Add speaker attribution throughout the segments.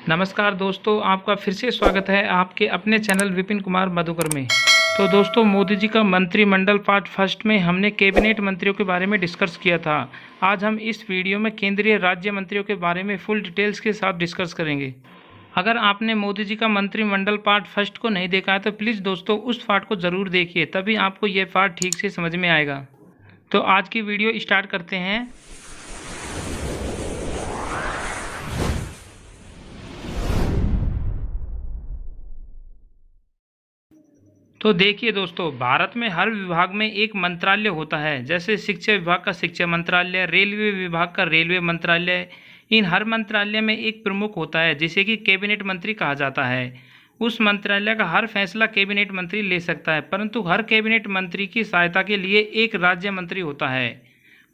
Speaker 1: नमस्कार दोस्तों, आपका फिर से स्वागत है आपके अपने चैनल विपिन कुमार मधुकर में। तो दोस्तों, मोदी जी का मंत्रिमंडल पार्ट फर्स्ट में हमने कैबिनेट मंत्रियों के बारे में डिस्कस किया था। आज हम इस वीडियो में केंद्रीय राज्य मंत्रियों के बारे में फुल डिटेल्स के साथ डिस्कस करेंगे। अगर आपने मोदी जी का मंत्रिमंडल पार्ट फर्स्ट को नहीं देखा है तो प्लीज़ दोस्तों उस पार्ट को ज़रूर देखिए, तभी आपको ये पार्ट ठीक से समझ में आएगा। तो आज की वीडियो स्टार्ट करते हैं। तो देखिए दोस्तों, भारत में हर विभाग में एक मंत्रालय होता है। जैसे शिक्षा विभाग का शिक्षा मंत्रालय, रेलवे विभाग का रेलवे मंत्रालय। इन हर मंत्रालय में एक प्रमुख होता है जिसे कि कैबिनेट मंत्री कहा जाता है। उस मंत्रालय का हर फैसला कैबिनेट मंत्री ले सकता है, परंतु हर कैबिनेट मंत्री की सहायता के लिए एक राज्य मंत्री होता है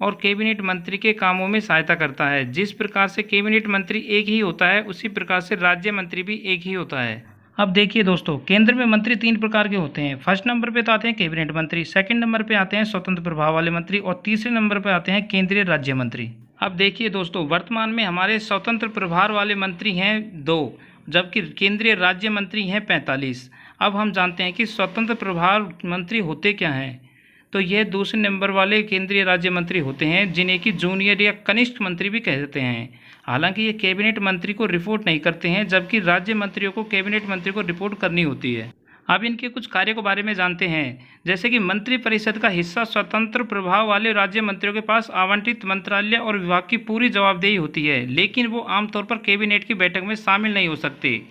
Speaker 1: और कैबिनेट मंत्री के कामों में सहायता करता है। जिस प्रकार से कैबिनेट मंत्री एक ही होता है, उसी प्रकार से राज्य मंत्री भी एक ही होता है। अब देखिए दोस्तों, केंद्र में मंत्री 3 प्रकार के होते हैं। फर्स्ट नंबर पे तो आते हैं कैबिनेट मंत्री, सेकंड नंबर पे आते हैं स्वतंत्र प्रभाव वाले मंत्री और तीसरे नंबर पे आते हैं केंद्रीय राज्य मंत्री। अब देखिए दोस्तों, वर्तमान में हमारे स्वतंत्र प्रभार वाले मंत्री हैं 2, जबकि केंद्रीय राज्य मंत्री हैं 45। अब हम जानते हैं कि स्वतंत्र प्रभार मंत्री होते क्या हैं। तो यह दूसरे नंबर वाले केंद्रीय राज्य मंत्री होते हैं जिन्हें कि जूनियर या कनिष्ठ मंत्री भी कहते हैं। हालांकि ये कैबिनेट मंत्री को रिपोर्ट नहीं करते हैं, जबकि राज्य मंत्रियों को कैबिनेट मंत्री को रिपोर्ट करनी होती है। अब इनके कुछ कार्य के बारे में जानते हैं। जैसे कि मंत्री परिषद का हिस्सा स्वतंत्र प्रभाव वाले राज्य मंत्रियों के पास आवंटित मंत्रालय और विभाग की पूरी जवाबदेही होती है, लेकिन वो आमतौर पर कैबिनेट की बैठक में शामिल नहीं हो सकते,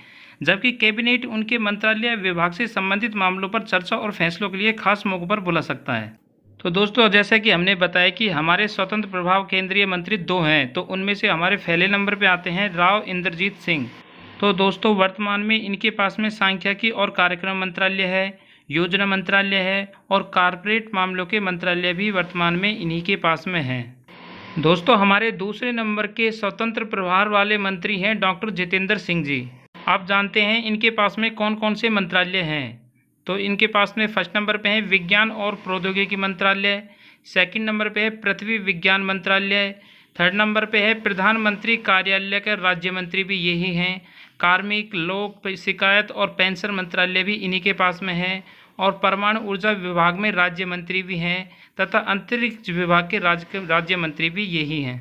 Speaker 1: जबकि कैबिनेट उनके मंत्रालय विभाग से संबंधित मामलों पर चर्चा और फैसलों के लिए खास मौकों पर बुला सकता है। तो दोस्तों, जैसा कि हमने बताया कि हमारे स्वतंत्र प्रभाव केंद्रीय मंत्री 2 हैं, तो उनमें से हमारे पहले नंबर पे आते हैं राव इंद्रजीत सिंह। तो दोस्तों, वर्तमान में इनके पास में सांख्यिकी और कार्यक्रम मंत्रालय है, योजना मंत्रालय है और कॉर्पोरेट मामलों के मंत्रालय भी वर्तमान में इन्हीं के पास में हैं। दोस्तों, हमारे दूसरे नंबर के स्वतंत्र प्रभार वाले मंत्री हैं डॉक्टर जितेंद्र सिंह जी। आप जानते हैं इनके पास में कौन कौन से मंत्रालय हैं। तो इनके पास में फर्स्ट नंबर पे है विज्ञान और प्रौद्योगिकी मंत्रालय, सेकंड नंबर पे है पृथ्वी विज्ञान मंत्रालय, थर्ड नंबर पे है प्रधानमंत्री कार्यालय के राज्य मंत्री भी यही हैं, कार्मिक लोक शिकायत और पेंशन मंत्रालय भी इन्हीं के पास में है और परमाणु ऊर्जा विभाग में राज्य मंत्री भी हैं तथा अंतरिक्ष विभाग के राज्य मंत्री भी यही हैं।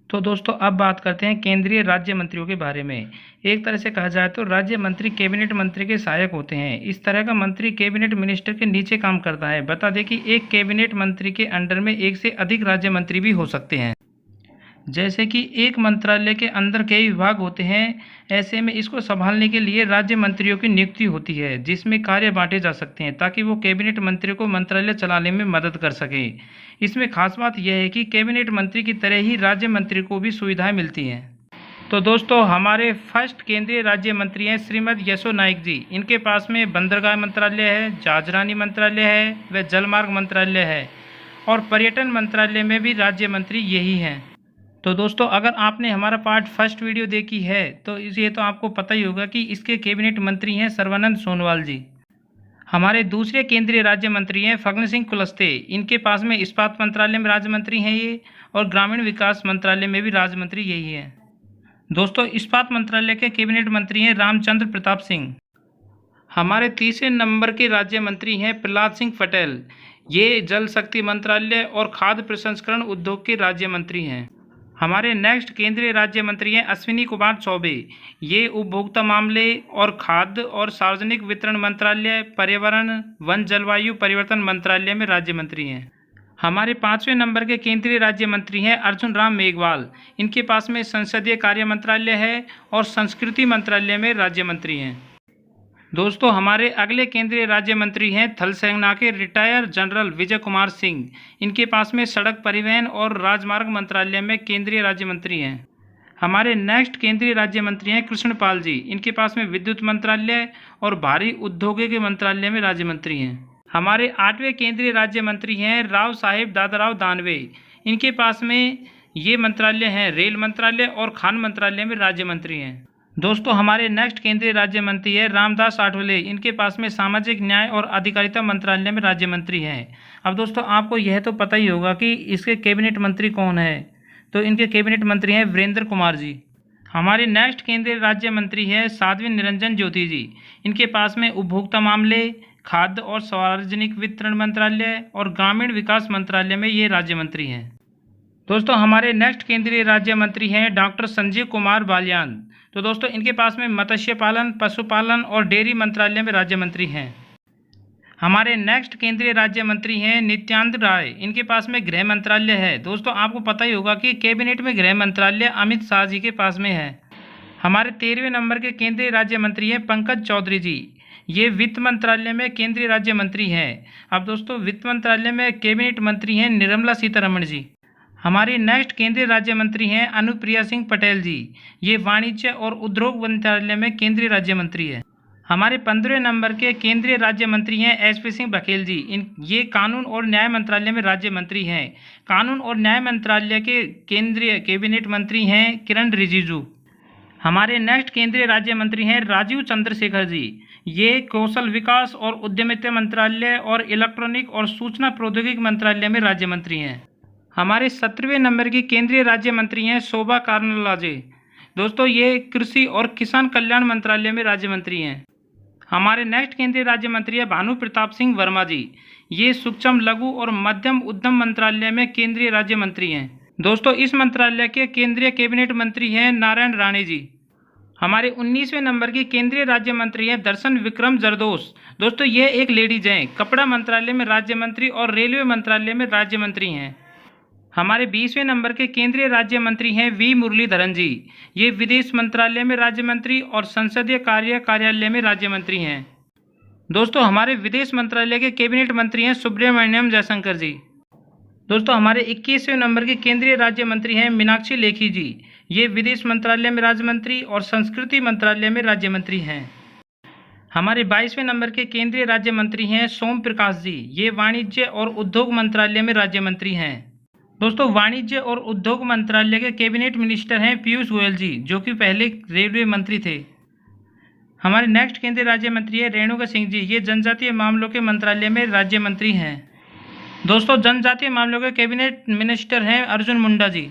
Speaker 1: तो दोस्तों, अब बात करते हैं केंद्रीय राज्य मंत्रियों के बारे में। एक तरह से कहा जाए तो राज्य मंत्री कैबिनेट मंत्री के सहायक होते हैं। इस तरह का मंत्री कैबिनेट मिनिस्टर के नीचे काम करता है। बता दें कि एक कैबिनेट मंत्री के अंडर में एक से अधिक राज्य मंत्री भी हो सकते हैं। जैसे कि एक मंत्रालय के अंदर कई विभाग होते हैं, ऐसे में इसको संभालने के लिए राज्य मंत्रियों की नियुक्ति होती है, जिसमें कार्य बांटे जा सकते हैं ताकि वो कैबिनेट मंत्री को मंत्रालय चलाने में मदद कर सके। इसमें खास बात यह है कि कैबिनेट मंत्री की तरह ही राज्य मंत्री को भी सुविधाएं मिलती हैं। तो दोस्तों, हमारे फर्स्ट केंद्रीय राज्य मंत्री हैं श्रीमती यशो नाइक जी। इनके पास में बंदरगाह मंत्रालय है, जहाजरानी मंत्रालय है व जलमार्ग मंत्रालय है और पर्यटन मंत्रालय में भी राज्य मंत्री यही हैं। तो दोस्तों, अगर आपने हमारा पार्ट फर्स्ट वीडियो देखी है तो ये तो आपको पता ही होगा कि इसके कैबिनेट मंत्री हैं सर्बानंद सोनोवाल जी। हमारे दूसरे केंद्रीय राज्य मंत्री हैं फग्गन सिंह कुलस्ते। इनके पास में इस्पात मंत्रालय में राज्य मंत्री हैं ये और ग्रामीण विकास मंत्रालय में भी राज्य मंत्री यही है। दोस्तों, इस्पात मंत्रालय के कैबिनेट मंत्री हैं रामचंद्र प्रताप सिंह। हमारे तीसरे नंबर के राज्य मंत्री हैं प्रहलाद सिंह पटेल। ये जल शक्ति मंत्रालय और खाद्य प्रसंस्करण उद्योग के राज्य मंत्री हैं। हमारे नेक्स्ट केंद्रीय राज्य मंत्री हैं अश्विनी कुमार चौबे। ये उपभोक्ता मामले और खाद्य और सार्वजनिक वितरण मंत्रालय, पर्यावरण वन जलवायु परिवर्तन मंत्रालय में राज्य मंत्री हैं। हमारे 5वें नंबर के केंद्रीय राज्य मंत्री हैं अर्जुन राम मेघवाल। इनके पास में संसदीय कार्य मंत्रालय है और संस्कृति मंत्रालय में राज्य मंत्री हैं। दोस्तों, हमारे अगले केंद्रीय राज्य मंत्री हैं थल सेना के रिटायर जनरल विजय कुमार सिंह। इनके पास में सड़क परिवहन और राजमार्ग मंत्रालय में केंद्रीय राज्य मंत्री हैं। हमारे नेक्स्ट केंद्रीय राज्य मंत्री हैं कृष्णपाल जी। इनके पास में विद्युत मंत्रालय और भारी उद्योगों के मंत्रालय में राज्य मंत्री हैं। हमारे 8वें केंद्रीय राज्य मंत्री हैं राव साहेब दादाराव दानवे। इनके पास में ये मंत्रालय हैं रेल मंत्रालय और खान मंत्रालय में राज्य मंत्री हैं। दोस्तों, हमारे नेक्स्ट केंद्रीय राज्य मंत्री है रामदास आठवले। इनके पास में सामाजिक न्याय और अधिकारिता मंत्रालय में राज्य मंत्री हैं। अब दोस्तों, आपको यह तो पता ही होगा कि इसके कैबिनेट मंत्री कौन है। तो इनके कैबिनेट मंत्री हैं वीरेंद्र कुमार जी। हमारे नेक्स्ट केंद्रीय राज्य मंत्री है साध्वी निरंजन ज्योति जी। इनके पास में उपभोक्ता मामले, खाद्य और सार्वजनिक वितरण मंत्रालय और ग्रामीण विकास मंत्रालय में ये राज्य मंत्री हैं। दोस्तों हमारे नेक्स्ट केंद्रीय राज्य मंत्री हैं डॉक्टर संजीव कुमार बालियान। तो दोस्तों इनके पास में मत्स्य पालन, पशुपालन और डेयरी मंत्रालय में राज्य मंत्री हैं। हमारे नेक्स्ट केंद्रीय राज्य मंत्री हैं नित्यानंद राय। इनके पास में गृह मंत्रालय है। दोस्तों आपको पता ही होगा कि कैबिनेट में गृह मंत्रालय अमित शाह जी के पास में है। हमारे 13वें नंबर के केंद्रीय राज्य मंत्री हैं पंकज चौधरी जी। ये वित्त मंत्रालय में केंद्रीय राज्य मंत्री हैं। अब दोस्तों वित्त मंत्रालय में कैबिनेट मंत्री हैं निर्मला सीतारमण जी। हमारी नेक्स्ट केंद्रीय राज्य मंत्री हैं अनुप्रिया सिंह पटेल जी। ये वाणिज्य और उद्योग मंत्रालय में केंद्रीय राज्य मंत्री है। हमारे 15वें नंबर के केंद्रीय राज्य मंत्री हैं एसपी सिंह बघेल जी। ये कानून और न्याय मंत्रालय में राज्य मंत्री हैं। कानून और न्याय मंत्रालय के केंद्रीय कैबिनेट मंत्री हैं किरण रिजिजू। हमारे नेक्स्ट केंद्रीय राज्य मंत्री हैं राजीव चंद्रशेखर जी। ये कौशल विकास और उद्यमिता मंत्रालय और इलेक्ट्रॉनिक और सूचना प्रौद्योगिकी मंत्रालय में राज्य मंत्री हैं। हमारे 17वें नंबर की केंद्रीय राज्य मंत्री हैं शोभा कारांदलाजे। दोस्तों ये कृषि और किसान कल्याण मंत्रालय में राज्य मंत्री हैं। हमारे नेक्स्ट केंद्रीय राज्य मंत्री है भानु प्रताप सिंह वर्मा जी। ये सूक्ष्म, लघु और मध्यम उद्यम मंत्रालय में केंद्रीय राज्य मंत्री हैं। दोस्तों इस मंत्रालय के केंद्रीय कैबिनेट मंत्री हैं नारायण राणे जी। हमारे 19वें नंबर की केंद्रीय राज्य मंत्री है दर्शन विक्रम जरदोश। दोस्तों ये एक लेडीज हैं। कपड़ा मंत्रालय में राज्य मंत्री और रेलवे मंत्रालय में राज्य मंत्री हैं। हमारे 20वें नंबर के केंद्रीय राज्य मंत्री हैं वी मुरलीधरन जी। ये विदेश मंत्रालय में राज्य मंत्री और संसदीय कार्य कार्यालय में राज्य मंत्री हैं। दोस्तों हमारे विदेश मंत्रालय के कैबिनेट मंत्री हैं सुब्रमण्यम जयशंकर जी। दोस्तों हमारे 21वें नंबर के केंद्रीय राज्य मंत्री हैं मीनाक्षी लेखी जी। ये विदेश मंत्रालय में राज्य मंत्री और संस्कृति मंत्रालय में राज्य मंत्री हैं। हमारे 22वें नंबर के केंद्रीय राज्य मंत्री हैं सोम प्रकाश जी। ये वाणिज्य और उद्योग मंत्रालय में राज्य मंत्री हैं। दोस्तों वाणिज्य और उद्योग मंत्रालय के कैबिनेट मिनिस्टर हैं पीयूष गोयल जी, जो कि पहले रेलवे मंत्री थे। हमारे नेक्स्ट केंद्रीय राज्य मंत्री है रेणुका सिंह जी। ये जनजातीय मामलों के मंत्रालय में राज्य मंत्री हैं। दोस्तों जनजातीय मामलों के कैबिनेट मिनिस्टर हैं अर्जुन मुंडा जी।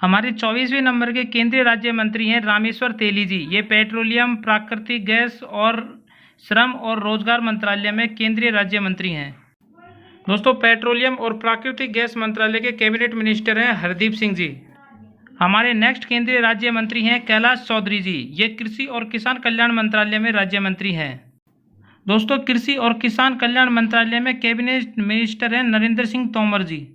Speaker 1: हमारे 24वें नंबर के केंद्रीय राज्य मंत्री हैं रामेश्वर तेली जी। ये पेट्रोलियम, प्राकृतिक गैस और श्रम और रोजगार मंत्रालय में केंद्रीय राज्य मंत्री हैं। दोस्तों पेट्रोलियम और प्राकृतिक गैस मंत्रालय के कैबिनेट मिनिस्टर हैं हरदीप सिंह जी। हमारे नेक्स्ट केंद्रीय राज्य मंत्री हैं कैलाश चौधरी जी। ये कृषि और किसान कल्याण मंत्रालय में राज्य मंत्री हैं। दोस्तों कृषि और किसान कल्याण मंत्रालय में कैबिनेट मिनिस्टर हैं नरेंद्र सिंह तोमर जी।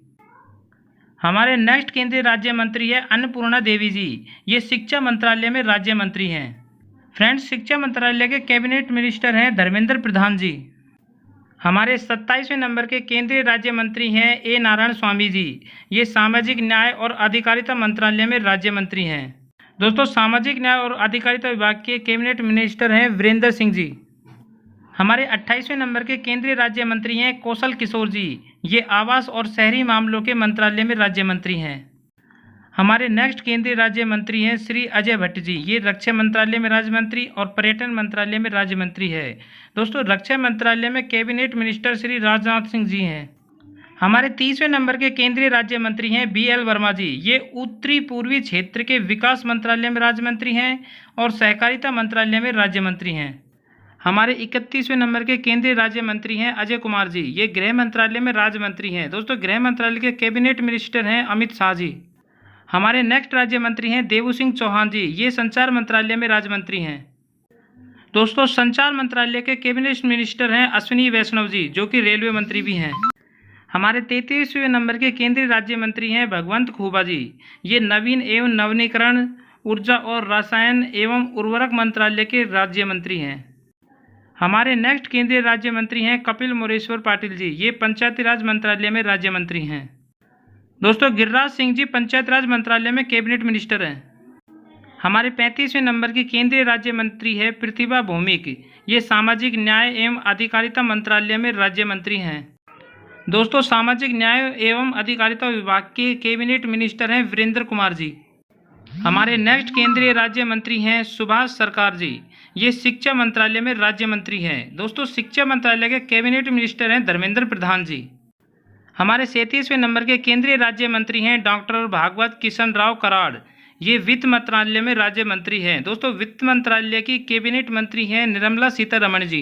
Speaker 1: हमारे नेक्स्ट केंद्रीय राज्य मंत्री है अन्नपूर्णा देवी जी। ये शिक्षा मंत्रालय में राज्य मंत्री हैं। फ्रेंड्स शिक्षा मंत्रालय के कैबिनेट मिनिस्टर हैं धर्मेंद्र प्रधान जी। हमारे 27वें नंबर के केंद्रीय राज्य मंत्री हैं ए नारायण स्वामी जी। ये सामाजिक न्याय और अधिकारिता मंत्रालय में राज्य मंत्री हैं। दोस्तों सामाजिक न्याय और अधिकारिता विभाग के कैबिनेट मिनिस्टर हैं वीरेंद्र सिंह जी। हमारे 28वें नंबर के केंद्रीय राज्य मंत्री हैं कौशल किशोर जी। ये आवास और शहरी मामलों के मंत्रालय में राज्य मंत्री हैं। हमारे नेक्स्ट केंद्रीय राज्य मंत्री हैं श्री अजय भट्ट जी। ये रक्षा मंत्रालय में राज्य मंत्री और पर्यटन मंत्रालय में राज्य मंत्री है। दोस्तों रक्षा मंत्रालय में कैबिनेट मिनिस्टर श्री राजनाथ सिंह जी हैं। हमारे 30वें नंबर के केंद्रीय राज्य मंत्री हैं BL वर्मा जी। ये उत्तरी पूर्वी क्षेत्र के विकास मंत्रालय में राज्य मंत्री हैं और सहकारिता मंत्रालय में राज्य मंत्री हैं। हमारे 31वें नंबर के केंद्रीय राज्य मंत्री हैं अजय कुमार जी। ये गृह मंत्रालय में राज्य मंत्री हैं। दोस्तों गृह मंत्रालय के कैबिनेट मिनिस्टर हैं अमित शाह जी। हमारे नेक्स्ट राज्य मंत्री हैं देवू सिंह चौहान जी। ये संचार मंत्रालय में राज्य मंत्री हैं। दोस्तों संचार मंत्रालय के कैबिनेट मिनिस्टर हैं अश्विनी वैष्णव जी, जो कि रेलवे मंत्री भी हैं। हमारे 33वें नंबर के केंद्रीय राज्य मंत्री हैं भगवंत खूबा जी। ये नवीन एवं नवीनीकरण, ऊर्जा और रसायन एवं उर्वरक मंत्रालय के राज्य मंत्री हैं। हमारे नेक्स्ट केंद्रीय राज्य मंत्री हैं कपिल मोरेश्वर पाटिल जी। ये पंचायती राज मंत्रालय में राज्य मंत्री हैं। दोस्तों गिरिराज सिंह जी पंचायत राज मंत्रालय में कैबिनेट मिनिस्टर हैं। हमारे 35वें नंबर की केंद्रीय राज्य मंत्री है प्रतिभा भौमिक। ये सामाजिक न्याय एवं अधिकारिता मंत्रालय में राज्य मंत्री हैं। दोस्तों सामाजिक न्याय एवं अधिकारिता विभाग के कैबिनेट मिनिस्टर हैं वीरेंद्र कुमार जी। हमारे नेक्स्ट केंद्रीय राज्य मंत्री हैं सुभाष सरकार जी। ये शिक्षा मंत्रालय में राज्य मंत्री हैं। दोस्तों शिक्षा मंत्रालय के कैबिनेट मिनिस्टर हैं धर्मेंद्र प्रधान जी। हमारे 37वें नंबर के केंद्रीय राज्य मंत्री हैं डॉक्टर भागवत किशन राव कराड़। ये वित्त मंत्रालय में राज्य मंत्री हैं। दोस्तों वित्त मंत्रालय की कैबिनेट मंत्री हैं निर्मला सीतारमण जी।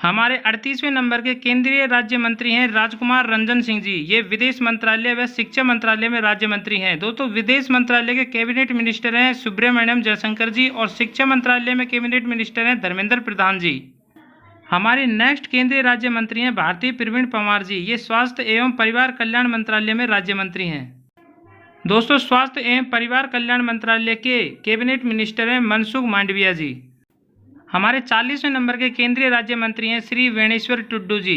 Speaker 1: हमारे 38वें नंबर के केंद्रीय राज्य मंत्री हैं राजकुमार रंजन सिंह जी। ये विदेश मंत्रालय व शिक्षा मंत्रालय में राज्य मंत्री हैं। दोस्तों विदेश मंत्रालय के कैबिनेट मिनिस्टर हैं सुब्रमण्यम जयशंकर जी और शिक्षा मंत्रालय में कैबिनेट मिनिस्टर हैं धर्मेंद्र प्रधान जी। हमारे नेक्स्ट केंद्रीय राज्य मंत्री हैं भारती प्रवीण पंवार जी। ये स्वास्थ्य एवं परिवार कल्याण मंत्रालय में राज्य मंत्री हैं। दोस्तों स्वास्थ्य एवं परिवार कल्याण मंत्रालय के कैबिनेट मिनिस्टर हैं मनसुख मांडविया जी। हमारे 40वें नंबर के केंद्रीय राज्य मंत्री हैं श्री वेणेश्वर टुड्डू जी।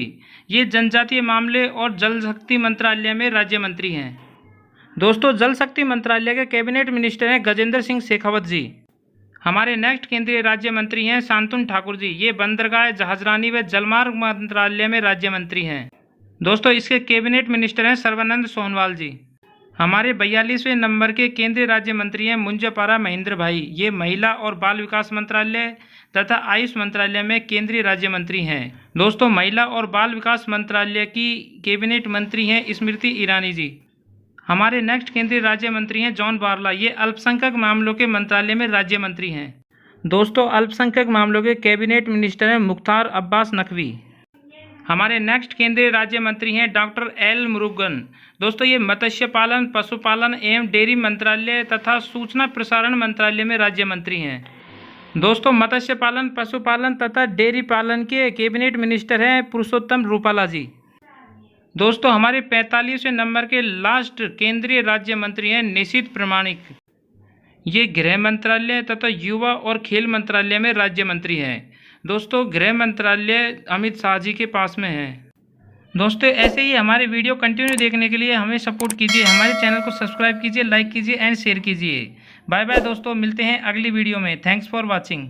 Speaker 1: ये जनजातीय मामले और जल शक्ति मंत्रालय में राज्य मंत्री हैं। दोस्तों जल शक्ति मंत्रालय के कैबिनेट मिनिस्टर हैं गजेंद्र सिंह शेखावत जी। हमारे नेक्स्ट केंद्रीय राज्य मंत्री हैं शांतनु ठाकुर जी। ये बंदरगाह जहाजरानी व जलमार्ग मंत्रालय में राज्य मंत्री हैं। दोस्तों इसके कैबिनेट मिनिस्टर हैं सर्बानंद सोनोवाल जी। हमारे 42वें नंबर के केंद्रीय राज्य मंत्री हैं मुंजापारा महेंद्र भाई। ये महिला और बाल विकास मंत्रालय तथा आयुष मंत्रालय में केंद्रीय राज्य मंत्री हैं। दोस्तों महिला और बाल विकास मंत्रालय की कैबिनेट मंत्री हैं स्मृति ईरानी जी। हमारे नेक्स्ट केंद्रीय राज्य मंत्री हैं जॉन बारला। ये अल्पसंख्यक मामलों के मंत्रालय में राज्य मंत्री हैं। दोस्तों अल्पसंख्यक मामलों के कैबिनेट मिनिस्टर हैं मुख्तार अब्बास नकवी। हमारे नेक्स्ट केंद्रीय राज्य मंत्री हैं डॉक्टर एल मुरुगन। दोस्तों ये मत्स्य पालन पशुपालन एवं डेयरी मंत्रालय तथा सूचना प्रसारण मंत्रालय में राज्य मंत्री हैं। दोस्तों मत्स्य पालन पशुपालन तथा डेयरी पालन के कैबिनेट मिनिस्टर हैं पुरुषोत्तम रूपाला जी। दोस्तों हमारे 45वें नंबर के लास्ट केंद्रीय राज्य मंत्री हैं निशित प्रामाणिक। ये गृह मंत्रालय तथा युवा और खेल मंत्रालय में राज्य मंत्री हैं। दोस्तों गृह मंत्रालय अमित शाह जी के पास में है। दोस्तों ऐसे ही हमारे वीडियो कंटिन्यू देखने के लिए हमें सपोर्ट कीजिए, हमारे चैनल को सब्सक्राइब कीजिए, लाइक कीजिए एंड शेयर कीजिए। बाय बाय दोस्तों, मिलते हैं अगली वीडियो में। Thanks for watching.